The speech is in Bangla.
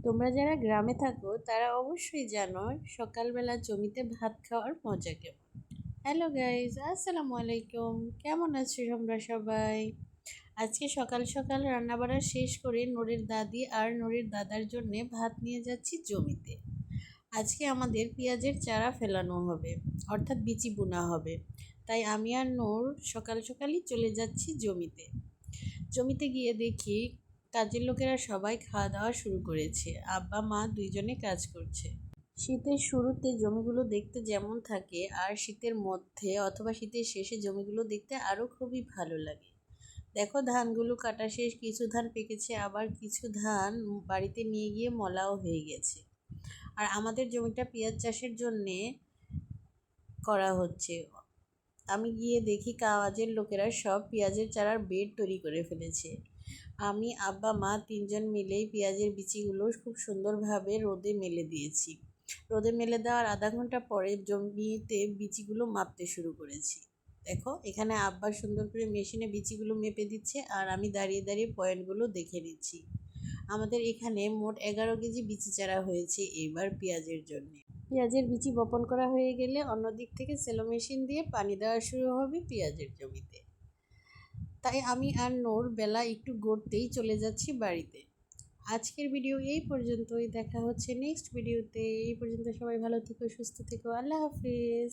তোমরা যারা গ্রামে থাকো তারা অবশ্যই জানো সকালবেলা জমিতে ভাত খাওয়ার মজা কেমন। হ্যালো গাইজ, আসসালামু আলাইকুম। কেমন আছো তোমরা সবাই? আজকে সকাল সকাল রান্নাবাড়া শেষ করে নূরের দাদি আর নূরের দাদার জন্যে ভাত নিয়ে যাচ্ছি জমিতে। আজকে আমাদের পেঁয়াজের চারা ফেলানো হবে, অর্থাৎ বিচি বোনা হবে। তাই আমি আর নূর সকাল সকালই চলে যাচ্ছি জমিতে। জমিতে গিয়ে দেখি কাজের লোকেরা সবাই খাওয়া দাওয়া শুরু করেছে। আব্বা মা দুইজনে কাজ করছে। শীতের শুরুতে জমিগুলো দেখতে যেমন থাকে, আর শীতের মধ্যে অথবা শীতের শেষে জমিগুলো দেখতে আরও খুবই ভালো লাগে। দেখো, ধানগুলো কাটা শেষ, কিছু ধান পেকেছে, আবার কিছু ধান বাড়িতে নিয়ে গিয়ে মলাও হয়ে গেছে। আর আমাদের জমিটা পেঁয়াজ চাষের জন্যে করা হচ্ছে। আমি গিয়ে দেখি কাজের লোকেরা সব পেঁয়াজের চারার বেড তৈরি করে ফেলেছে। আমি, আব্বা, মা তিনজন মিলেই পেঁয়াজের বিচিগুলো খুব সুন্দরভাবে রোদে মেলে দিয়েছি। রোদে মেলে দেওয়ার আধা ঘন্টা পরে জমিতে বিচিগুলো মাপতে শুরু করেছি। দেখো, এখানে আব্বা সুন্দর করে মেশিনে বিচিগুলো মেপে দিচ্ছে, আর আমি দাঁড়িয়ে দাঁড়িয়ে পয়েন্টগুলো দেখে নিচ্ছি। আমাদের এখানে মোট 11 কেজি বিচি চারা হয়েছে এবার পেঁয়াজের জন্য। পেঁয়াজের বিচি বপন করা হয়ে গেলে অন্য দিক থেকে সেলো মেশিন দিয়ে পানি দেওয়া শুরু হবে পেঁয়াজের জমিতে। তাই আমি আর নূর বেলা একটু গড়তেই চলে যাচ্ছি বাড়িতে। আজকের ভিডিও এই পর্যন্তই, দেখা হচ্ছে নেক্সট ভিডিওতে। এই পর্যন্ত সবাই ভালো থেকো, সুস্থ থেকো, আল্লাহ হাফিজ।